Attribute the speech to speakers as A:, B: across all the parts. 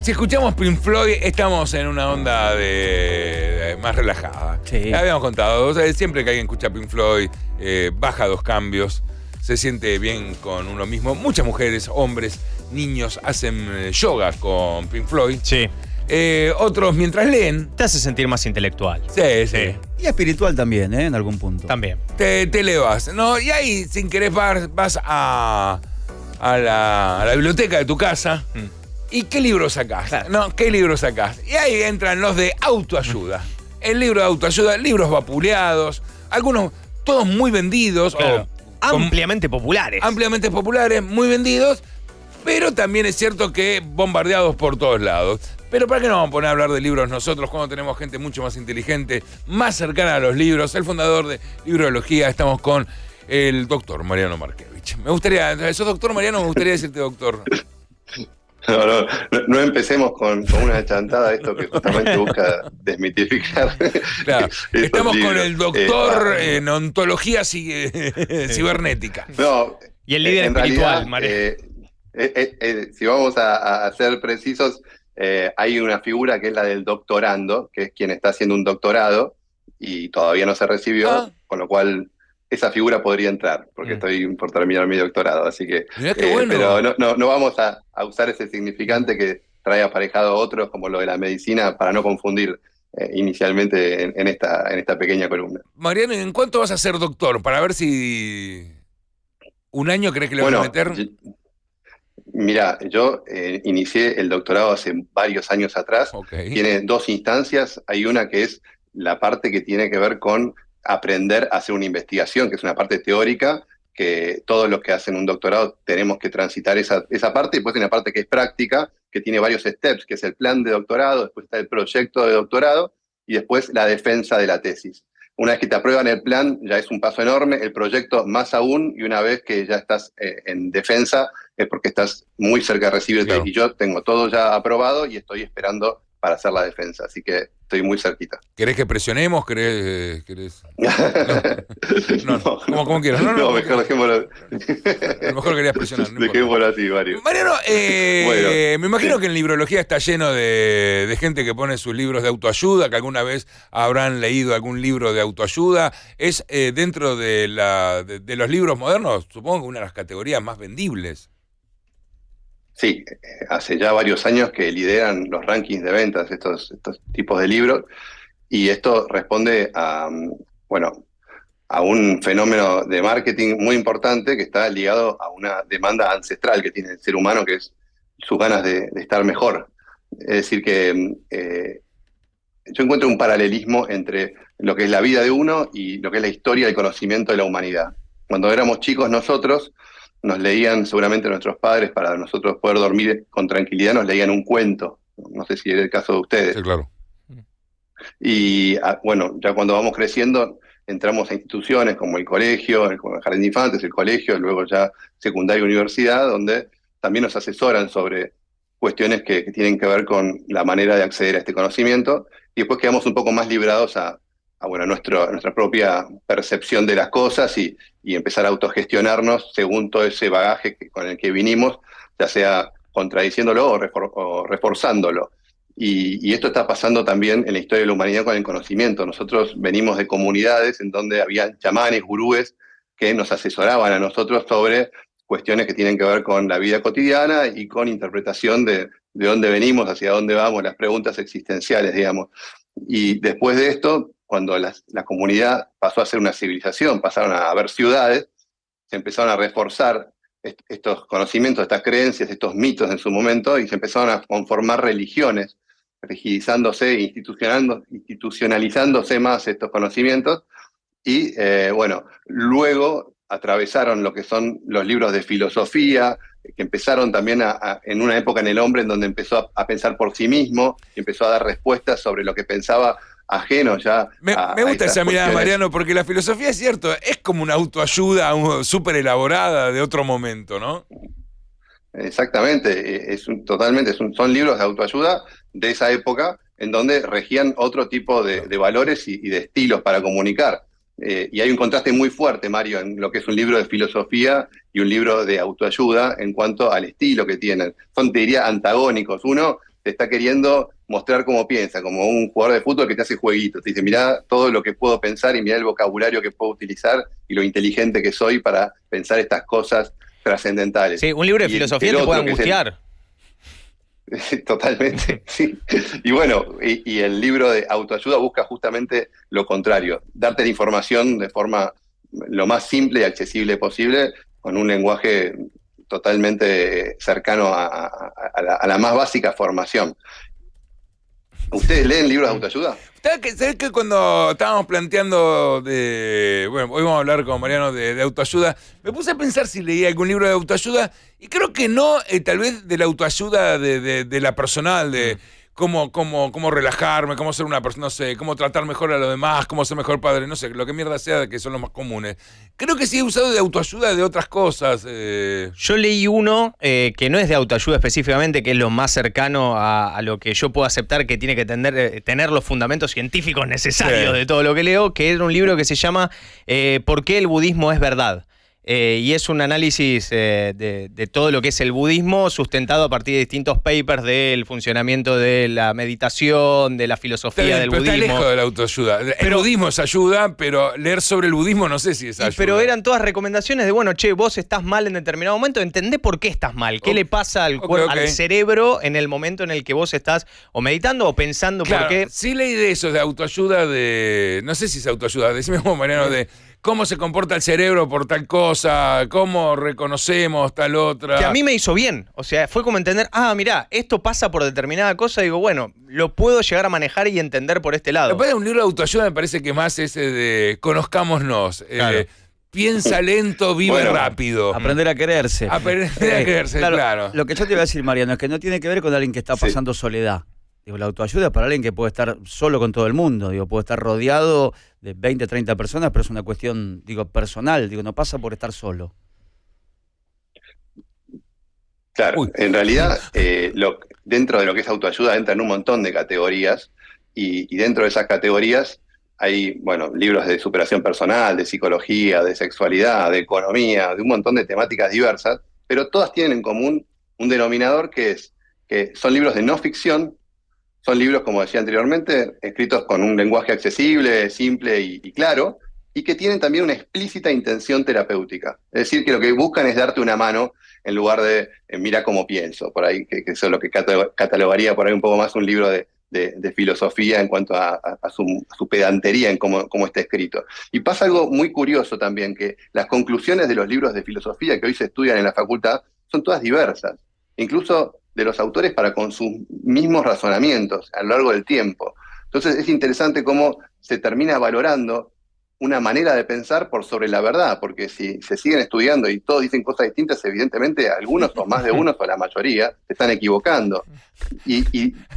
A: Si escuchamos Pink Floyd, estamos en una onda de más relajada.
B: Sí.
A: Habíamos contado, o sea, siempre que alguien escucha Pink Floyd, baja 2 cambios, se siente bien con uno mismo. Muchas mujeres, hombres, niños hacen yoga con Pink Floyd.
B: Sí.
A: Otros, mientras leen,
B: Te hace sentir más intelectual.
A: sí.
C: Y espiritual también, en algún punto.
B: También.
A: Te elevas, ¿no? Y ahí, sin querer, vas a la biblioteca de tu casa. ¿Y qué libro sacás?
C: Claro.
A: ¿No? ¿Qué libro sacás? Y ahí entran los de autoayuda. El libro de autoayuda, libros vapuleados, algunos, todos muy vendidos.
B: Claro.
A: Con-
B: Ampliamente populares.
A: ampliamente populares, muy vendidos, pero también es cierto que bombardeados por todos lados. Pero ¿para qué nos vamos a poner a hablar de libros nosotros cuando tenemos gente mucho más inteligente, más cercana a los libros? El fundador de Librología, estamos con el doctor Mariano Markevich. Me gustaría, ¿sos doctor Mariano? Me gustaría decirte doctor.
D: No empecemos con una chantada, esto que justamente busca desmitificar.
A: Claro,
D: estos
A: estamos con
D: libros.
A: el doctor en ontología cibernética.
D: No,
B: Y el líder
D: en
B: espiritual,
D: realidad,
B: María.
D: si vamos a ser precisos, hay una figura que es la del doctorando, que es quien está haciendo un doctorado y todavía no se recibió, con lo cual esa figura podría entrar, porque estoy por terminar mi doctorado, así que...
A: Mirá qué bueno.
D: Pero no vamos a usar ese significante que trae aparejado otros, como lo de la medicina, para no confundir inicialmente en esta pequeña columna.
A: Mariano, ¿en cuánto vas a ser doctor? Para ver si un año crees que le vas a meter.
D: Mira, yo inicié el doctorado hace varios años atrás.
A: Okay.
D: Tiene 2 instancias. Hay una que es la parte que tiene que ver con aprender a hacer una investigación, que es una parte teórica, que todos los que hacen un doctorado tenemos que transitar esa parte. Y después hay una parte que es práctica, que tiene varios steps, que es el plan de doctorado, después está el proyecto de doctorado y después la defensa de la tesis. Una vez que te aprueban el plan, ya es un paso enorme, el proyecto más aún, y una vez que ya estás en defensa, es porque estás muy cerca de recibirte.
A: Claro.
D: Y yo tengo todo ya aprobado y estoy esperando para hacer la defensa, así que estoy muy cerquita.
A: ¿Querés que presionemos? ¿Querés? No, como quieras.
D: No, mejor dejémoslo.
A: A lo mejor querías presionar. No
D: Dejémoslo así, Mario.
A: Mariano,
D: Bueno.
A: me imagino que en Librología está lleno de gente que pone sus libros de autoayuda, que alguna vez habrán leído algún libro de autoayuda. Es dentro de los libros modernos, supongo que una de las categorías más vendibles.
D: Sí, hace ya varios años que lideran los rankings de ventas estos tipos de libros, y esto responde a un fenómeno de marketing muy importante que está ligado a una demanda ancestral que tiene el ser humano, que es sus ganas de estar mejor. Es decir, que yo encuentro un paralelismo entre lo que es la vida de uno y lo que es la historia y el conocimiento de la humanidad. Cuando éramos chicos nosotros, nos leían, seguramente nuestros padres, para nosotros poder dormir con tranquilidad, nos leían un cuento. No sé si era el caso de ustedes.
A: Sí, claro.
D: Y bueno, ya cuando vamos creciendo, entramos a instituciones como el colegio, el jardín de infantes, el colegio, luego ya secundaria y universidad, donde también nos asesoran sobre cuestiones que tienen que ver con la manera de acceder a este conocimiento, y después quedamos un poco más librados a nuestra propia percepción de las cosas y empezar a autogestionarnos según todo ese bagaje con el que vinimos, ya sea contradiciéndolo o reforzándolo. Y esto está pasando también en la historia de la humanidad con el conocimiento. Nosotros venimos de comunidades en donde había chamanes, gurúes, que nos asesoraban a nosotros sobre cuestiones que tienen que ver con la vida cotidiana y con interpretación de dónde venimos, hacia dónde vamos, las preguntas existenciales, digamos. Y después de esto, cuando la comunidad pasó a ser una civilización, pasaron a haber ciudades, se empezaron a reforzar estos conocimientos, estas creencias, estos mitos en su momento, y se empezaron a conformar religiones, rigidizándose, institucionalizándose más estos conocimientos, y luego atravesaron lo que son los libros de filosofía, que empezaron también en una época en el hombre en donde empezó a pensar por sí mismo, y empezó a dar respuestas sobre lo que pensaba ajeno ya.
A: Me gusta esa mirada, Mariano, porque la filosofía, es cierto, es como una autoayuda súper elaborada de otro momento, ¿no?
D: Exactamente, son libros de autoayuda de esa época en donde regían otro tipo de valores y de estilos para comunicar. Y hay un contraste muy fuerte, Mario, en lo que es un libro de filosofía y un libro de autoayuda en cuanto al estilo que tienen. Son, te diría, antagónicos. Uno te está queriendo mostrar cómo piensa, como un jugador de fútbol que te hace jueguitos. Te dice, mirá todo lo que puedo pensar y mirá el vocabulario que puedo utilizar y lo inteligente que soy para pensar estas cosas trascendentales.
B: Sí, un libro de
D: Y
B: filosofía te puede angustiar.
D: Totalmente, sí. Y bueno, y el libro de autoayuda busca justamente lo contrario, darte la información de forma lo más simple y accesible posible, con un lenguaje totalmente cercano a la más básica formación. ¿Ustedes leen libros de autoayuda?
A: ¿Sabés que cuando estábamos planteando bueno, hoy vamos a hablar con Mariano de autoayuda, me puse a pensar si leía algún libro de autoayuda y creo que no, tal vez de la autoayuda de la personal, de cómo relajarme, cómo ser una persona, no sé, cómo tratar mejor a los demás, cómo ser mejor padre, no sé, lo que mierda sea, que son los más comunes. Creo que sí he usado de autoayuda de otras cosas.
B: Yo leí uno que no es de autoayuda específicamente, que es lo más cercano a lo que yo puedo aceptar, que tiene que tener los fundamentos científicos necesarios de todo lo que leo, que era un libro que se llama ¿Por qué el budismo es verdad? Y es un análisis de todo lo que es el budismo, sustentado a partir de distintos papers del funcionamiento de la meditación, de la filosofía del budismo.
A: Está lejos de la autoayuda. El budismo es ayuda, pero leer sobre el budismo no sé si es ayuda.
B: Pero eran todas recomendaciones de, bueno, che, vos estás mal en determinado momento, entendé por qué estás mal, qué le pasa al al cerebro en el momento en el que vos estás o meditando o pensando por qué.
A: Sí leí de eso, de autoayuda, no sé si es autoayuda, decime vos, Mariano, de cómo se comporta el cerebro por tal cosa, cómo reconocemos tal otra.
B: Que a mí me hizo bien, o sea, fue como entender, mirá, esto pasa por determinada cosa, y digo, bueno, lo puedo llegar a manejar y entender por este lado.
A: Después de un libro de autoayuda me parece que más ese de conozcámonos.
B: Claro.
A: Piensa lento, vive rápido.
C: Aprender a quererse.
A: Aprender a quererse, claro.
C: Lo que yo te iba a decir, Mariano, es que no tiene que ver con alguien que está pasando soledad. Digo, la autoayuda es para alguien que puede estar solo con todo el mundo. Digo, puede estar rodeado de 20, 30 personas, pero es una cuestión, personal. Digo, no pasa por estar solo.
D: Claro, en realidad, dentro de lo que es autoayuda entran un montón de categorías y dentro de esas categorías hay, bueno, libros de superación personal, de psicología, de sexualidad, de economía, de un montón de temáticas diversas, pero todas tienen en común un denominador que es que son libros de no ficción. Son libros, como decía anteriormente, escritos con un lenguaje accesible, simple y claro, y que tienen también una explícita intención terapéutica. Es decir, que lo que buscan es darte una mano en lugar de mira cómo pienso, por ahí, que eso es lo que catalogaría por ahí un poco más un libro de filosofía en cuanto a su pedantería en cómo está escrito. Y pasa algo muy curioso también, que las conclusiones de los libros de filosofía que hoy se estudian en la facultad son todas diversas. Incluso de los autores para con sus mismos razonamientos a lo largo del tiempo. Entonces es interesante cómo se termina valorando una manera de pensar por sobre la verdad, porque si se siguen estudiando y todos dicen cosas distintas, evidentemente algunos o más de unos o la mayoría se están equivocando. Y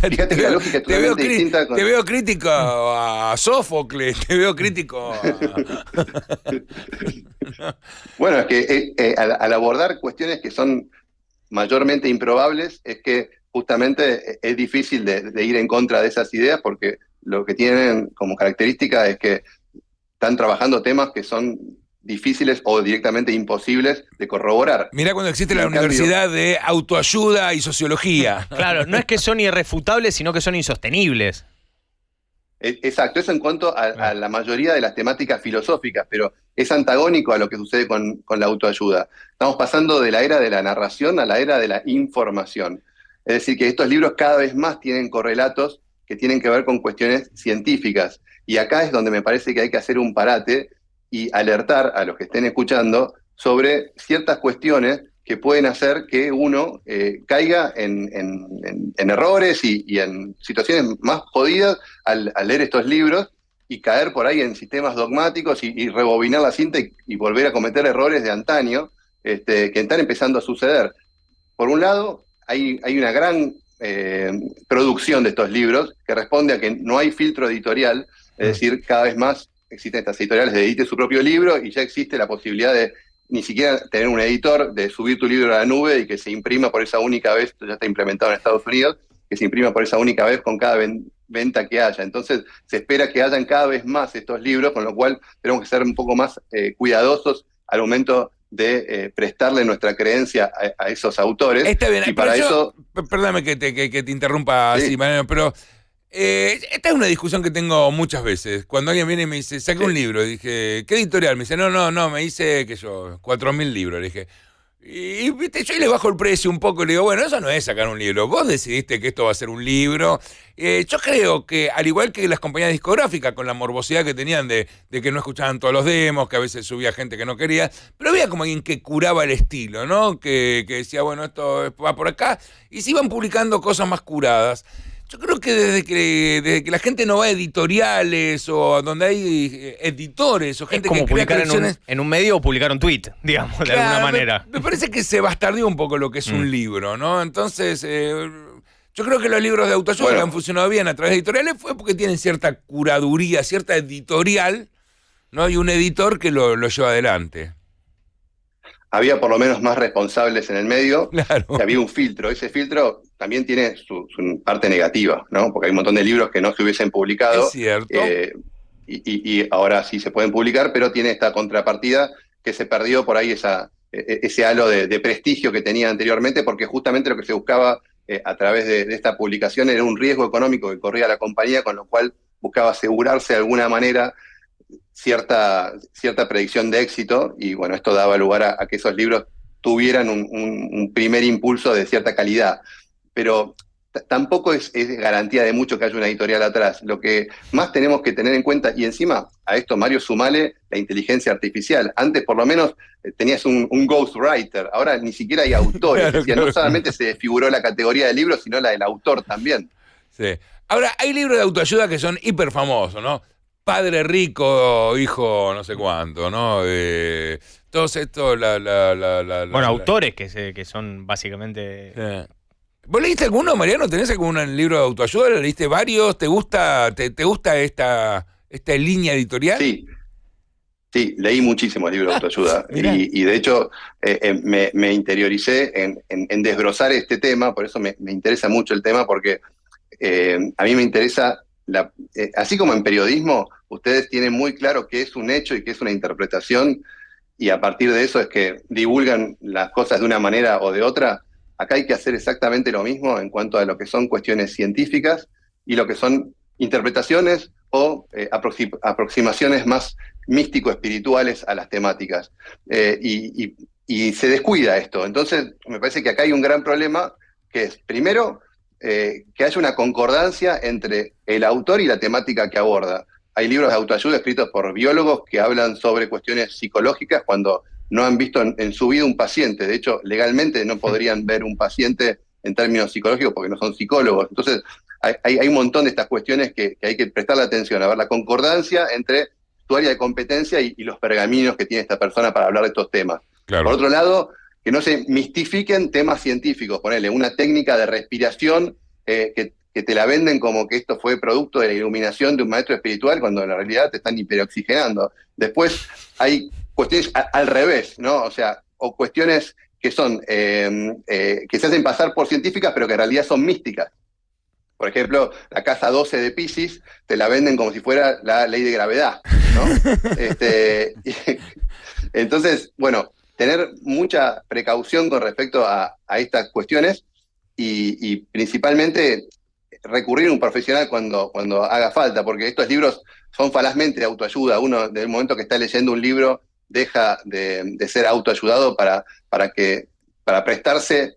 D: fíjate que la lógica es totalmente distinta.
A: Te veo crítico a Sófocles, te veo crítico a...
D: Bueno, es que al abordar cuestiones que son mayormente improbables, es que justamente es difícil de ir en contra de esas ideas, porque lo que tienen como característica es que están trabajando temas que son difíciles o directamente imposibles de corroborar.
A: Mirá cuando existe la universidad de autoayuda y sociología.
B: Claro, no es que son irrefutables, sino que son insostenibles.
D: Exacto, eso en cuanto a la mayoría de las temáticas filosóficas, pero es antagónico a lo que sucede con la autoayuda. Estamos pasando de la era de la narración a la era de la información. Es decir, que estos libros cada vez más tienen correlatos que tienen que ver con cuestiones científicas. Y acá es donde me parece que hay que hacer un parate y alertar a los que estén escuchando sobre ciertas cuestiones que pueden hacer que uno caiga en errores y en situaciones más jodidas al leer estos libros y caer por ahí en sistemas dogmáticos y rebobinar la cinta y volver a cometer errores de antaño que están empezando a suceder. Por un lado, hay una gran producción de estos libros que responde a que no hay filtro editorial, es decir, cada vez más existen estas editoriales de edite su propio libro y ya existe la posibilidad de ni siquiera tener un editor, de subir tu libro a la nube y que se imprima por esa única vez, esto ya está implementado en Estados Unidos, que se imprima por esa única vez con cada venta que haya. Entonces se espera que hayan cada vez más estos libros, con lo cual tenemos que ser un poco más cuidadosos al momento de prestarle nuestra creencia a esos autores.
A: Está bien,
D: y para eso...
A: Perdóname que te interrumpa
D: Sí.
A: así, Mariano, pero esta es una discusión que tengo muchas veces. Cuando alguien viene y me dice, saca un libro, y dije, ¿qué editorial? Me dice, no, me dice que yo, 4.000 libros. Le dije, y viste, yo ahí le bajo el precio un poco y le digo, bueno, eso no es sacar un libro. Vos decidiste que esto va a ser un libro. Yo creo que, al igual que las compañías discográficas, con la morbosidad que tenían de que no escuchaban todos los demos, que a veces subía gente que no quería, pero había como alguien que curaba el estilo, ¿no? Que decía, bueno, esto va por acá, y se iban publicando cosas más curadas. Yo creo que desde que la gente no va a editoriales o donde hay editores o gente
B: Es como
A: que crea
B: publicar
A: colecciones...
B: en un medio o publicar un tweet, digamos, de alguna
A: Claro,
B: manera.
A: Me parece que se bastardeó un poco lo que es un libro, ¿no? Entonces, yo creo que los libros de autoayuda que han funcionado bien a través de editoriales fue porque tienen cierta curaduría, cierta editorial, ¿no? Y un editor que lo lleva adelante.
D: Había por lo menos más responsables en el medio,
A: Claro.
D: que había un filtro. Ese filtro también tiene su parte negativa, ¿no? Porque hay un montón de libros que no se hubiesen publicado.
A: Es cierto.
D: Y ahora sí se pueden publicar, pero tiene esta contrapartida que se perdió por ahí ese halo de prestigio que tenía anteriormente, porque justamente lo que se buscaba a través de esta publicación era un riesgo económico que corría la compañía, con lo cual buscaba asegurarse de alguna manera cierta predicción de éxito, y bueno, esto daba lugar a que esos libros tuvieran un primer impulso de cierta calidad. Pero tampoco es garantía de mucho que haya una editorial atrás. Lo que más tenemos que tener en cuenta, y encima a esto, Mario, sumale la inteligencia artificial. Antes por lo menos tenías un ghostwriter, ahora ni siquiera hay autores.
A: Claro,
D: Es decir,
A: claro.
D: no solamente se desfiguró la categoría de libros, sino la del autor también.
A: Sí. Ahora, hay libros de autoayuda que son hiper famosos, ¿no? Padre rico, hijo no sé cuánto, ¿no? Todos estos,
B: Bueno, autores que son básicamente...
A: ¿Vos leíste alguno, Mariano? ¿Tenés algún libro de autoayuda? ¿Leíste varios? ¿Te gusta esta línea editorial?
D: Sí, leí muchísimos libros de autoayuda y de hecho me interioricé en desbrozar este tema, por eso me interesa mucho el tema, porque a mí me interesa, así como en periodismo, ustedes tienen muy claro qué es un hecho y qué es una interpretación, y a partir de eso es que divulgan las cosas de una manera o de otra. Acá hay que hacer exactamente lo mismo en cuanto a lo que son cuestiones científicas y lo que son interpretaciones o aproximaciones más místico-espirituales a las temáticas. Y se descuida esto. Entonces, me parece que acá hay un gran problema, que es, primero, que haya una concordancia entre el autor y la temática que aborda. Hay libros de autoayuda escritos por biólogos que hablan sobre cuestiones psicológicas cuando no han visto en su vida un paciente. De hecho, legalmente no podrían ver un paciente en términos psicológicos porque no son psicólogos. Entonces, hay un montón de estas cuestiones que hay que prestarle atención, a ver la concordancia entre tu área de competencia y los pergaminos que tiene esta persona para hablar de estos temas.
A: Claro.
D: Por otro lado, que no se mistifiquen temas científicos. Ponerle una técnica de respiración que te la venden como que esto fue producto de la iluminación de un maestro espiritual, cuando en la realidad te están hiperoxigenando. Después hay cuestiones al revés, ¿no? O sea, o cuestiones que son que se hacen pasar por científicas, pero que en realidad son místicas. Por ejemplo, la casa 12 de Piscis te la venden como si fuera la ley de gravedad, ¿no? Entonces, bueno, tener mucha precaución con respecto a estas cuestiones y principalmente recurrir a un profesional cuando haga falta, porque estos libros son falazmente de autoayuda. Uno, desde el momento que está leyendo un libro, deja de ser autoayudado para prestarse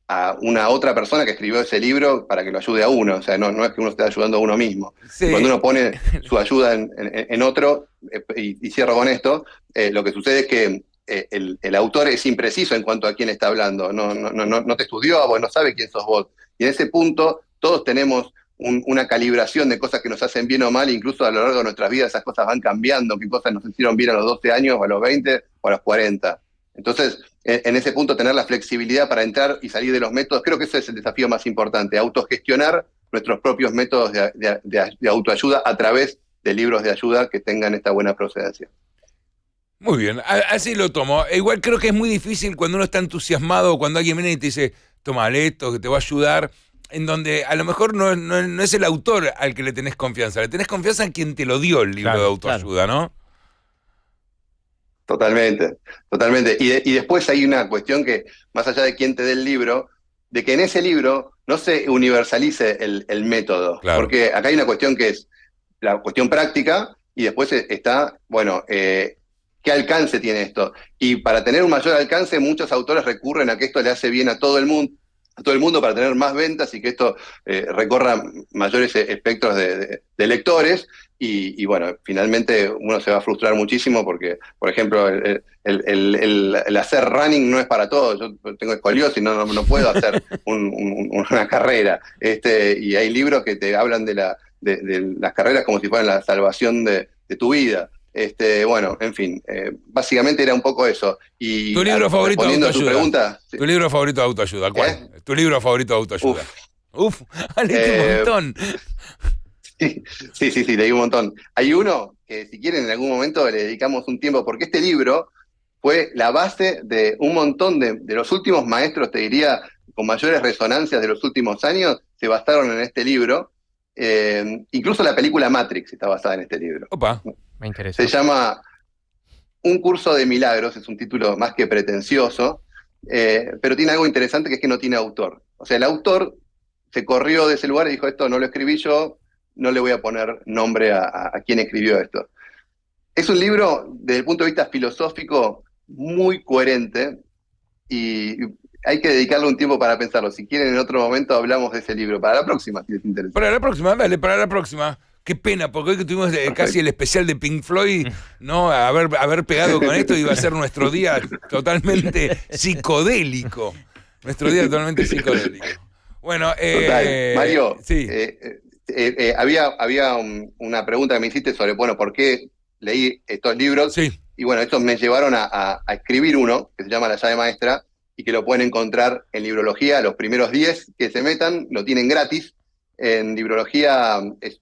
D: a una otra persona que escribió ese libro para que lo ayude a uno. O sea, no es que uno esté ayudando a uno mismo.
A: Sí.
D: Cuando uno pone su ayuda en otro, y cierro con esto, lo que sucede es que el autor es impreciso en cuanto a quién está hablando. No te estudió, vos no sabe quién sos vos. Y en ese punto, todos tenemos una calibración de cosas que nos hacen bien o mal, incluso a lo largo de nuestras vidas esas cosas van cambiando, qué cosas nos hicieron bien a los 12 años, o a los 20, o a los 40. Entonces, en ese punto, tener la flexibilidad para entrar y salir de los métodos, creo que ese es el desafío más importante, autogestionar nuestros propios métodos de autoayuda a través de libros de ayuda que tengan esta buena procedencia.
A: Muy bien, así lo tomo. Igual creo que es muy difícil cuando uno está entusiasmado, cuando alguien viene y te dice, toma esto, que te va a ayudar, en donde a lo mejor no es el autor al que le tenés confianza, le tenés confianza en quien te lo dio el libro de autoayuda, ¿no?
D: Totalmente, totalmente. Y después hay una cuestión que, más allá de quién te dé el libro, de que en ese libro no se universalice el método.
A: Claro.
D: Porque acá hay una cuestión que es la cuestión práctica y después está, bueno, ¿qué alcance tiene esto? Y para tener un mayor alcance, muchos autores recurren a que esto le hace bien a todo el mundo para tener más ventas y que esto recorra mayores espectros de lectores. Y bueno, finalmente uno se va a frustrar muchísimo porque, por ejemplo, el hacer running no es para todos. Yo tengo escoliosis, no puedo hacer una carrera. Y hay libros que te hablan de las carreras como si fueran la salvación de tu vida. Bueno, en fin, básicamente era un poco eso. Y
A: ¿Tu libro favorito de
D: respondiendo a
A: autoayuda?
D: tu pregunta, sí.
A: ¿Tu libro favorito de autoayuda? ¿Cuál? ¿Tu libro favorito de autoayuda? Uf, leíste un montón.
D: Sí, leí un montón. Hay uno que si quieren en algún momento le dedicamos un tiempo, porque este libro fue la base de un montón de los últimos maestros, te diría, con mayores resonancias de los últimos años, se basaron en este libro. Incluso la película Matrix está basada en este libro.
A: Opa.
B: Me interesa.
D: Se llama Un curso de milagros, es un título más que pretencioso, pero tiene algo interesante que es que no tiene autor. O sea, el autor se corrió de ese lugar y dijo, esto no lo escribí yo, no le voy a poner nombre a quien escribió esto. Es un libro, desde el punto de vista filosófico, muy coherente y hay que dedicarle un tiempo para pensarlo. Si quieren, en otro momento hablamos de ese libro. Para la próxima, si les interesa.
A: Para la próxima, dale, para la próxima. Qué pena, porque hoy que tuvimos casi el especial de Pink Floyd, ¿no? Haber pegado con esto iba a ser nuestro día totalmente psicodélico. Nuestro día totalmente psicodélico. Bueno,
D: Total. Mario,
A: sí.
D: había una pregunta que me hiciste sobre, bueno, ¿por qué leí estos libros?
A: Sí.
D: Y bueno, estos me llevaron a escribir uno que se llama La llave maestra y que lo pueden encontrar en Librología. Los primeros 10 que se metan lo tienen gratis. En Librología es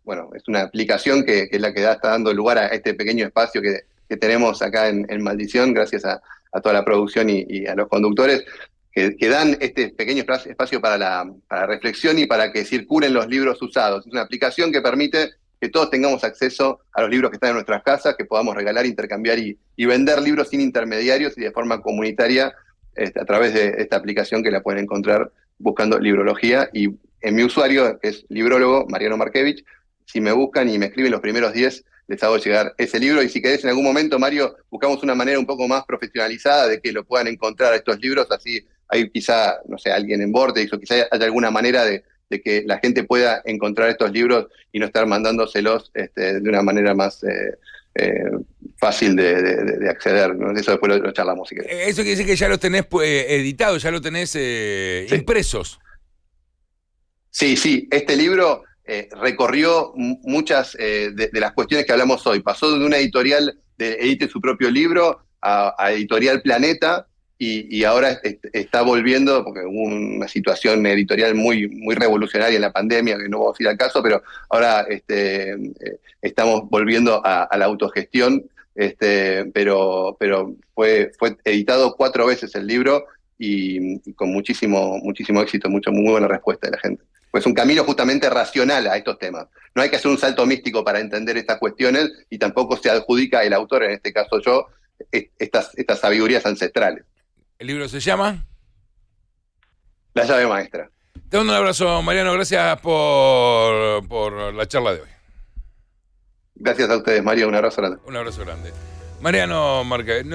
D: una aplicación que es la que está dando lugar a este pequeño espacio que tenemos acá en Maldición, gracias a toda la producción y a los conductores, que dan este pequeño espacio para la reflexión y para que circulen los libros usados. Es una aplicación que permite que todos tengamos acceso a los libros que están en nuestras casas, que podamos regalar, intercambiar y vender libros sin intermediarios y de forma comunitaria a través de esta aplicación que la pueden encontrar buscando Librología. Y en mi usuario, que es librólogo, Mariano Markevich, si me buscan y me escriben los primeros 10, les hago llegar ese libro. Y si querés en algún momento, Mario, buscamos una manera un poco más profesionalizada de que lo puedan encontrar estos libros, así hay quizá, no sé, alguien en Vortex o quizá haya alguna manera de que la gente pueda encontrar estos libros y no estar mandándoselos de una manera más fácil de acceder, ¿no? Eso después lo charlamos si querés.
A: Eso quiere decir que ya los tenés editados, ya los tenés impresos.
D: Sí, este libro recorrió muchas de las cuestiones que hablamos hoy. Pasó de una editorial de edite su propio libro a Editorial Planeta y ahora está volviendo, porque hubo una situación editorial muy revolucionaria en la pandemia, que no vamos a ir al caso, pero ahora estamos volviendo a la autogestión, pero fue editado 4 veces el libro y con muchísimo éxito, muy buena respuesta de la gente. Pues un camino justamente racional a estos temas. No hay que hacer un salto místico para entender estas cuestiones y tampoco se adjudica el autor, en este caso yo, estas sabidurías ancestrales.
A: ¿El libro se llama?
D: La llave maestra.
A: Te mando un abrazo, Mariano. Gracias por la charla de hoy.
D: Gracias a ustedes, Mario. Un abrazo grande.
A: Un abrazo grande. Mariano Markevich.